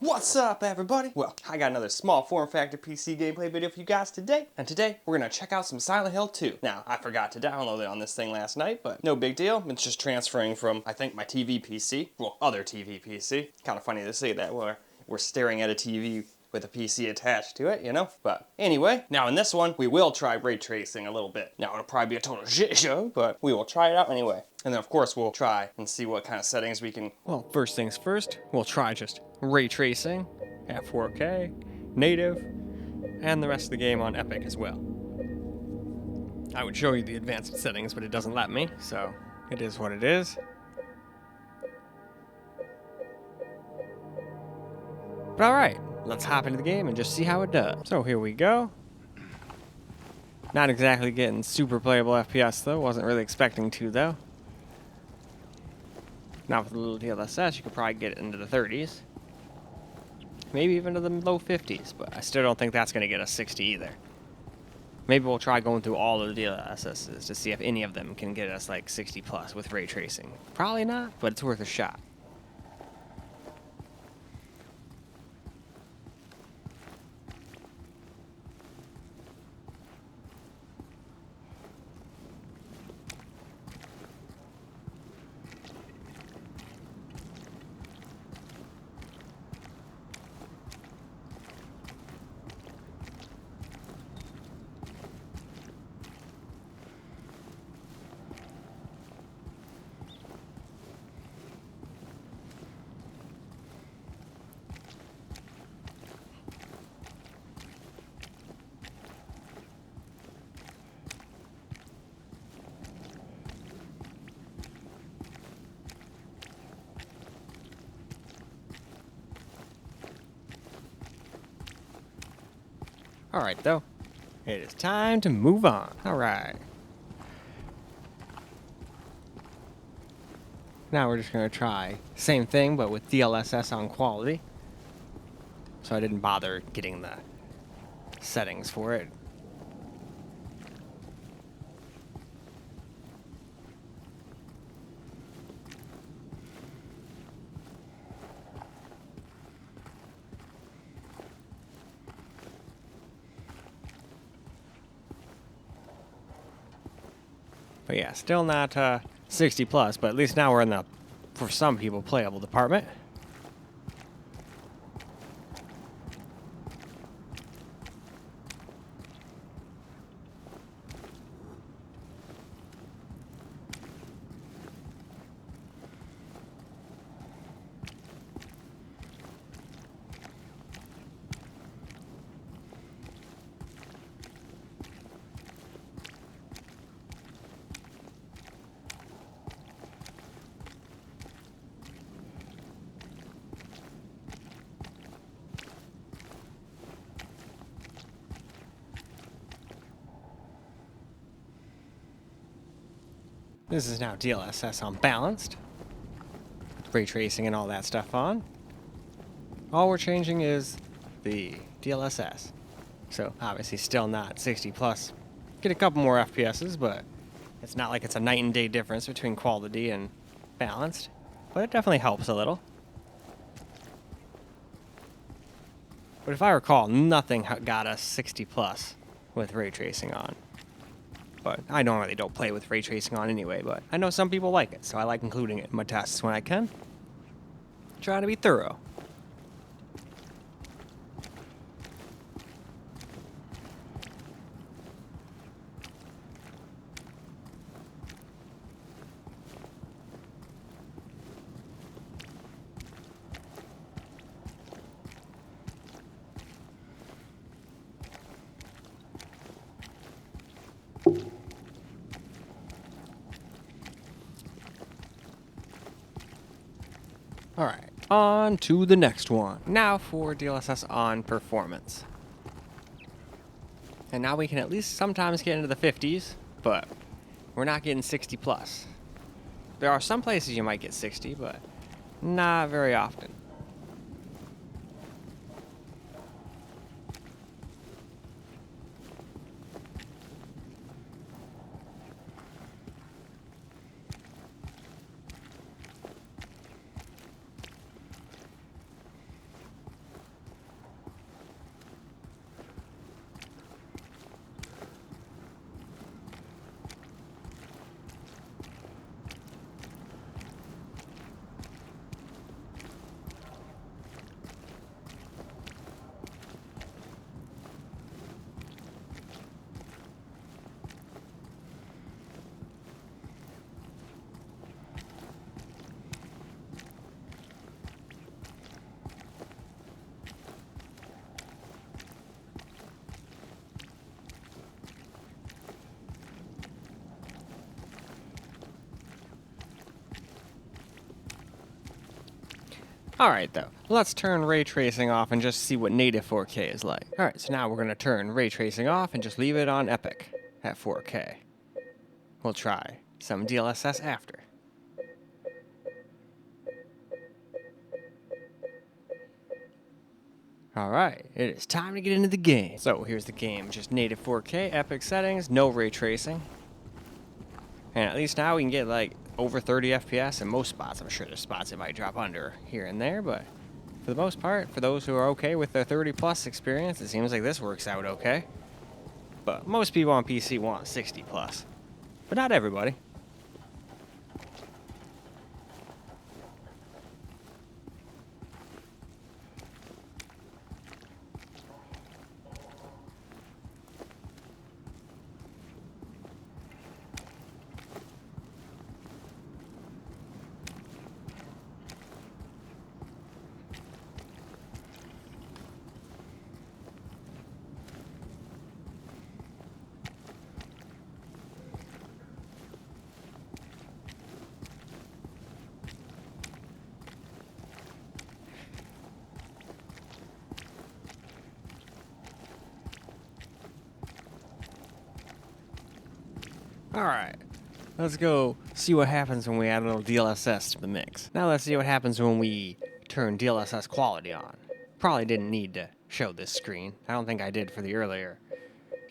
What's up, everybody? Well, I got another small form factor PC gameplay video for you guys today, and today we're gonna check out some Silent Hill 2. Now, I forgot to download it on this thing last night, but no big deal. It's just transferring from, I think, my TV PC, well, other TV PC. Kind of funny to say that we're staring at a TV with a PC attached to it, you know? But anyway, now in this one, we will try ray tracing a little bit. Now, it'll probably be a total shit show, but we will try it out anyway. And then, of course, we'll try and see what kind of settings we can... Well, first things first, we'll try just ray tracing at 4K, native, and the rest of the game on Epic as well. I would show you the advanced settings, but it doesn't let me, so it is what it is. But alright, let's hop into the game and just see how it does. So here we go. Not exactly getting super playable FPS though, wasn't really expecting to though. Now with a little DLSS, you could probably get it into the 30s. Maybe even to the low 50s, but I still don't think that's going to get us 60 either. Maybe we'll try going through all of the DLSSs to see if any of them can get us like 60 plus with ray tracing. Probably not, but it's worth a shot. Alright though, it is time to move on. Alright. Now we're just going to try same thing but with DLSS on quality. So I didn't bother getting the settings for it. But yeah, still not 60 plus, but at least now we're in the, for some people, playable department. This is now DLSS on balanced. Ray tracing and all that stuff on. All we're changing is the DLSS. So obviously still not 60 plus. Get a couple more FPSs, but it's not like it's a night and day difference between quality and balanced. But it definitely helps a little. But if I recall, nothing got us 60 plus with ray tracing on. But I normally don't play with ray tracing on anyway, but I know some people like it, so I like including it in my tests when I can. Trying to be thorough. Alright, on to the next one. Now for DLSS on performance. And now we can at least sometimes get into the 50s, but we're not getting 60 plus. There are some places you might get 60, but not very often. Alright though, let's turn ray tracing off and just see what native 4K is like. Alright, so now we're going to turn ray tracing off and just leave it on Epic at 4K. We'll try some DLSS after. Alright, it is time to get into the game. So here's the game, just native 4K, Epic settings, no ray tracing. And at least now we can get like over 30 FPS in most spots. I'm sure there's spots it might drop under here and there, but for the most part, for those who are okay with their 30 plus experience, it seems like this works out okay. But most people on PC want 60 plus, but not everybody. Alright, let's go see what happens when we add a little DLSS to the mix. Now let's see what happens when we turn DLSS quality on. Probably didn't need to show this screen. I don't think I did for the earlier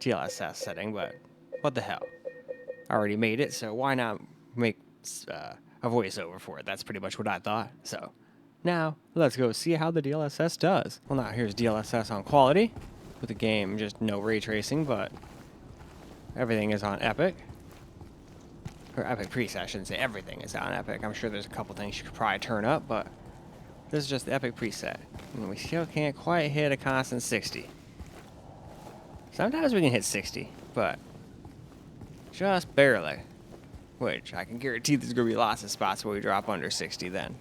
DLSS setting, but what the hell. I already made it, so why not make a voiceover for it? That's pretty much what I thought. So now let's go see how the DLSS does. Well, now here's DLSS on quality with the game, just no ray tracing, but everything is on Epic. Or Epic preset, I shouldn't say everything is on Epic. I'm sure there's a couple things you could probably turn up, but this is just the Epic preset. And we still can't quite hit a constant 60. Sometimes we can hit 60, but just barely. Which I can guarantee there's going to be lots of spots where we drop under 60 then.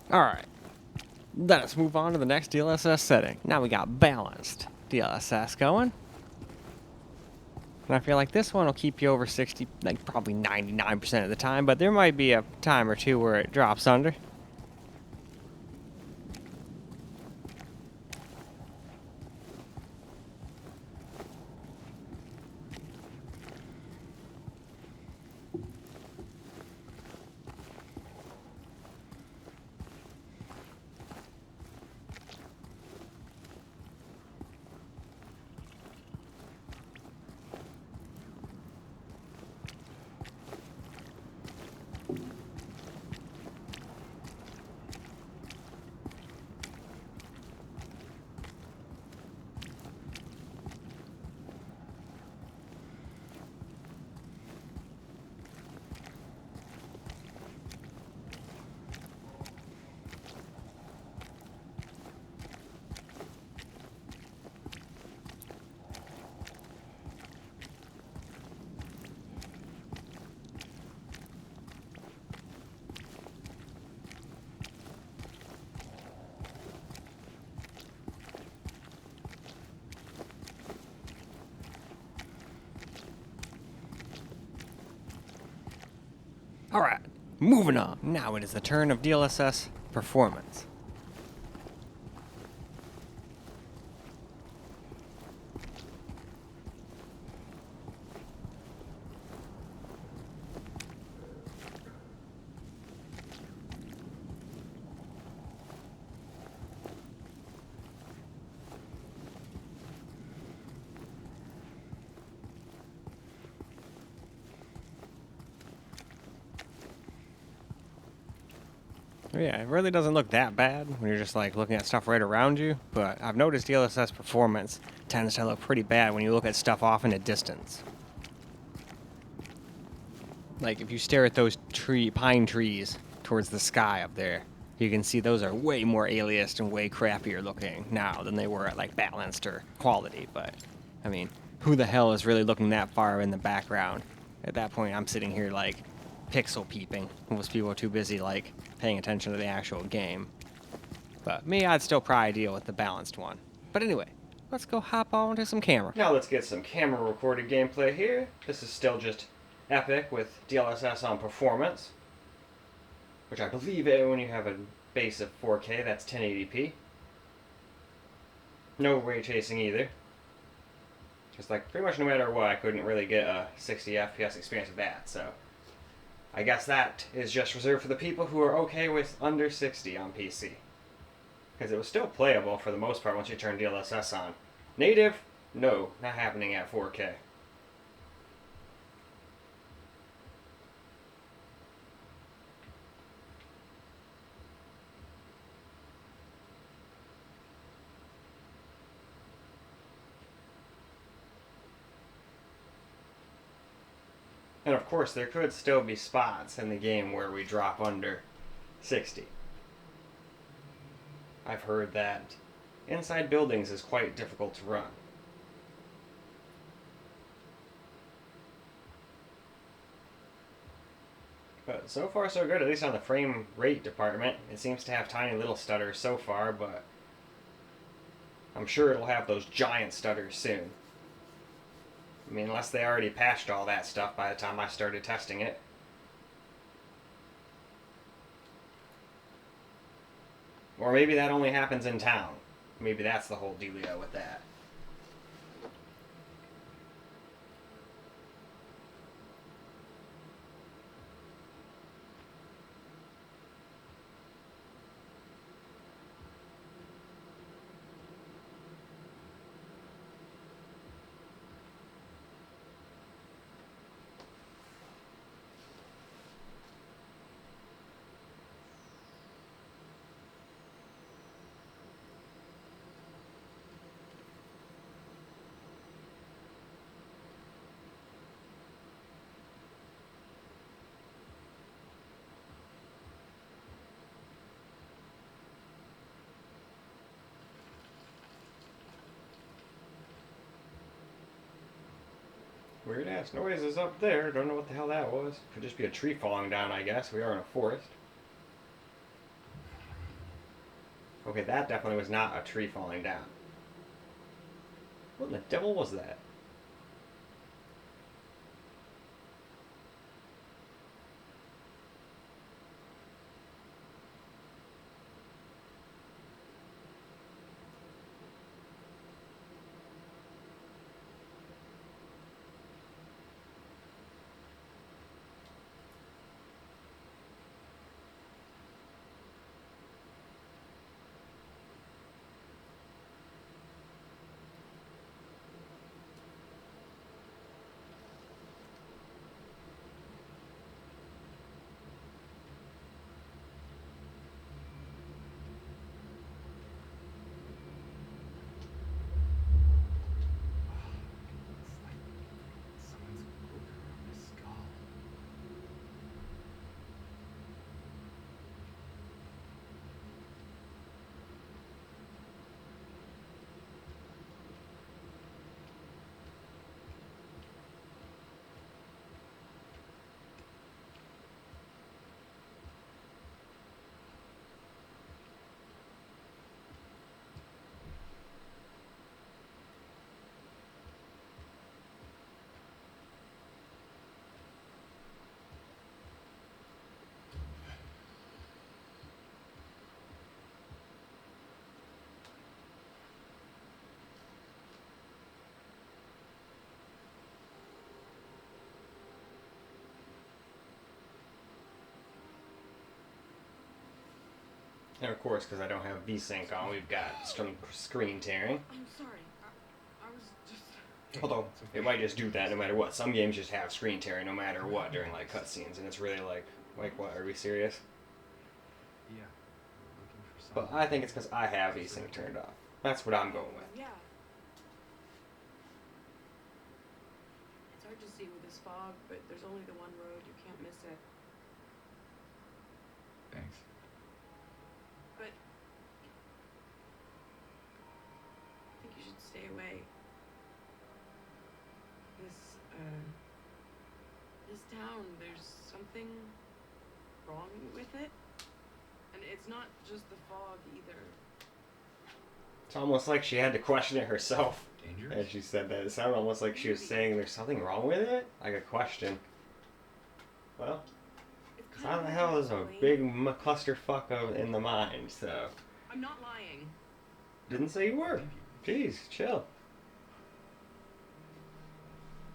Alright, let us move on to the next DLSS setting. Now we got balanced DLSS going. And I feel like this one will keep you over 60, like probably 99% of the time, but there might be a time or two where it drops under. Alright, moving on. Now it is the turn of DLSS performance. Yeah, it really doesn't look that bad when you're just like looking at stuff right around you, but I've noticed DLSS performance tends to look pretty bad when you look at stuff off in a distance. Like, if you stare at those pine trees towards the sky up there, you can see those are way more aliased and way crappier looking now than they were at, like, balanced or quality. But, I mean, who the hell is really looking that far in the background? At that point, I'm sitting here, like, pixel peeping. Most people are too busy, like, paying attention to the actual game. But me, I'd still probably deal with the balanced one. But anyway, let's go hop on to some camera. Now let's get some camera recorded gameplay here. This is still just Epic with DLSS on performance, which I believe when you have a base of 4K, that's 1080p. No ray tracing either. Just like pretty much no matter what, I couldn't really get a 60 FPS experience with that. So I guess that is just reserved for the people who are okay with under 60 on PC. Because it was still playable for the most part once you turn DLSS on. Native? No, not happening at 4K. And of course, there could still be spots in the game where we drop under 60. I've heard that inside buildings is quite difficult to run. But so far so good, at least on the frame rate department. It seems to have tiny little stutters so far, but I'm sure it'll have those giant stutters soon. I mean, unless they already patched all that stuff by the time I started testing it. Or maybe that only happens in town. Maybe that's the whole dealio with that. Weird ass noises up there. Don't know what the hell that was. Could just be a tree falling down, I guess. We are in a forest. Okay, that definitely was not a tree falling down. What in the devil was that? And of course, because I don't have VSync on, we've got some screen tearing. I'm sorry. I was just... Although, it might just do that no matter what. Some games just have screen tearing no matter what during, like, cutscenes, and it's really like, what, are we serious? Yeah. But I think it's because I have VSync turned off. That's what I'm going with. Yeah. It's hard to see with this fog, but there's only the one road. You can't it. Thanks. But I think you should stay away. This town, there's something wrong with it. And it's not just the fog either. It's almost like she had to question it herself. Dangerous? As she said that. It sounded almost like she was saying there's something wrong with it? Like a question. Well, It's Silent Hill is a big clusterfuck in the mind, so. I'm not lying. Didn't say you were. Jeez, chill.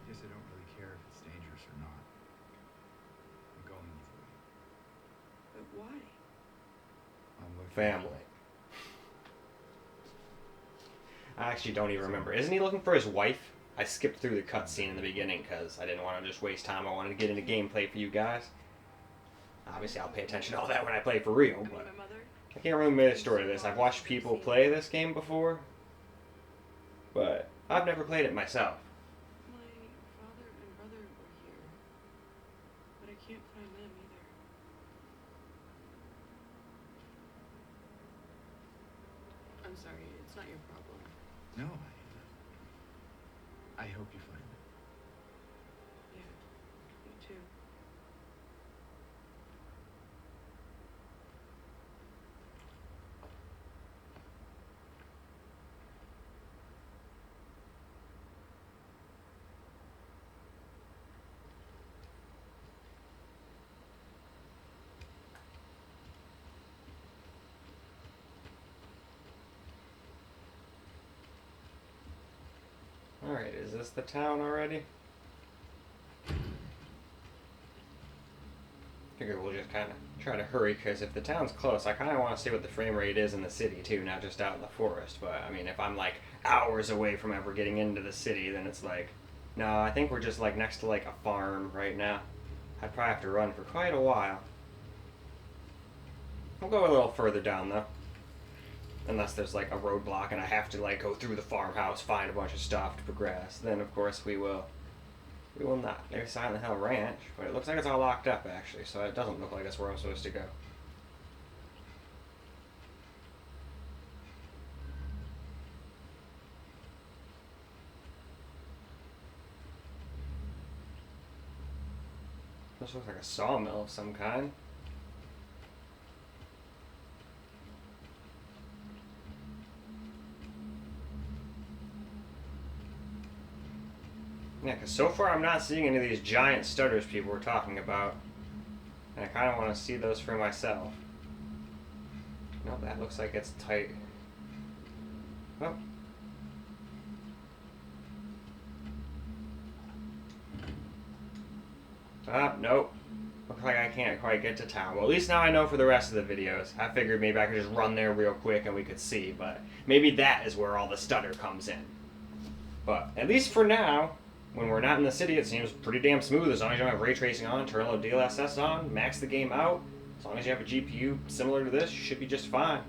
I guess I don't really care if it's dangerous or not. I'm going either way. But why? I'm looking. Family. I actually don't even remember. Isn't he looking for his wife? I skipped through the cutscene in the beginning because I didn't want to just waste time. I wanted to get into gameplay for you guys. Obviously, I'll pay attention to all that when I play for real, but My mother? I can't remember the story of this. I've watched people play this game before, but I've never played it myself. My father and brother were here. But I can't find them either. I'm sorry, it's not your problem. No, I hope you find it. Yeah, me too. Alright, is this the town already? Figure we'll just kind of try to hurry, because if the town's close, I kind of want to see what the frame rate is in the city too, not just out in the forest. But I mean, if I'm like hours away from ever getting into the city, then it's like, no, I think we're just like next to like a farm right now. I'd probably have to run for quite a while. We'll go a little further down though. Unless there's like a roadblock and I have to like go through the farmhouse, find a bunch of stuff to progress, then of course we will. We will not. There's Silent Hill Ranch, but it looks like it's all locked up actually, so it doesn't look like that's where I'm supposed to go. This looks like a sawmill of some kind. Yeah, because so far I'm not seeing any of these giant stutters people were talking about. And I kind of want to see those for myself. No, that looks like it's tight. Oh. Ah, nope. Looks like I can't quite get to town. Well, at least now I know for the rest of the videos. I figured maybe I could just run there real quick and we could see, but maybe that is where all the stutter comes in. But at least for now, when we're not in the city, it seems pretty damn smooth as long as you don't have ray tracing on, turn a little DLSS on, max the game out. As long as you have a GPU similar to this, you should be just fine.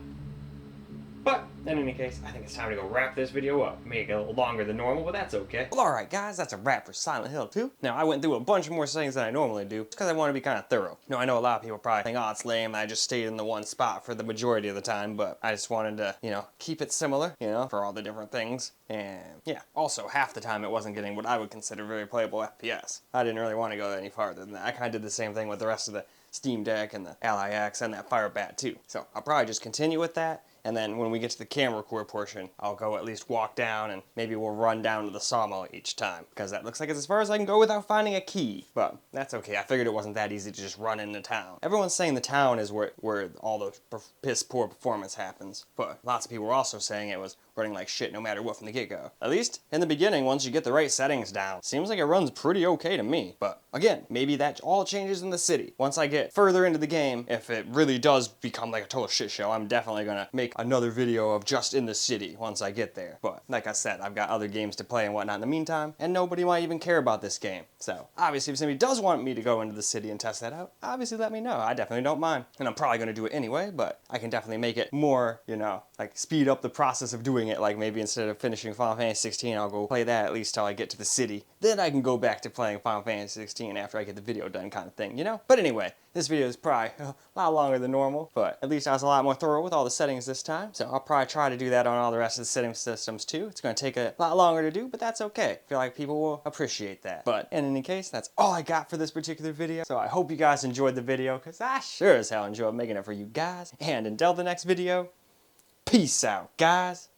But, in any case, I think it's time to go wrap this video up. Make it a little longer than normal, but that's okay. Well, alright guys, that's a wrap for Silent Hill 2. Now, I went through a bunch more settings than I normally do, just because I want to be kind of thorough. You know, I know a lot of people probably think, oh, it's lame, I just stayed in the one spot for the majority of the time, but I just wanted to, you know, keep it similar, you know, for all the different things. And, yeah, also, half the time it wasn't getting what I would consider very playable FPS. I didn't really want to go any farther than that. I kind of did the same thing with the rest of the Steam Deck and the Ally X and that Firebat too. So, I'll probably just continue with that. And then when we get to the camera core portion, I'll go at least walk down and maybe we'll run down to the sawmill each time. Because that looks like it's as far as I can go without finding a key. But that's okay, I figured it wasn't that easy to just run into town. Everyone's saying the town is where all the piss poor performance happens. But lots of people were also saying it was running like shit no matter what from the get-go. At least in the beginning, once you get the right settings down, seems like it runs pretty okay to me. But again, maybe that all changes in the city. Once I get further into the game, if it really does become like a total shit show, I'm definitely gonna make make another video of just in the city once I get there. But like I said, I've got other games to play and whatnot in the meantime, and nobody might even care about this game. So obviously if somebody does want me to go into the city and test that out, obviously let me know. I definitely don't mind. And I'm probably going to do it anyway, but I can definitely make it more, you know, like speed up the process of doing it. Like maybe instead of finishing Final Fantasy 16, I'll go play that at least till I get to the city. Then I can go back to playing Final Fantasy 16 after I get the video done kind of thing, you know? But anyway, this video is probably a lot longer than normal, but at least I was a lot more thorough with all the settings this time. So I'll probably try to do that on all the rest of the setting systems too. It's going to take a lot longer to do, but that's okay. I feel like people will appreciate that. But in any case, that's all I got for this particular video. So I hope you guys enjoyed the video, because I sure as hell enjoyed making it for you guys. And until the next video, peace out, guys.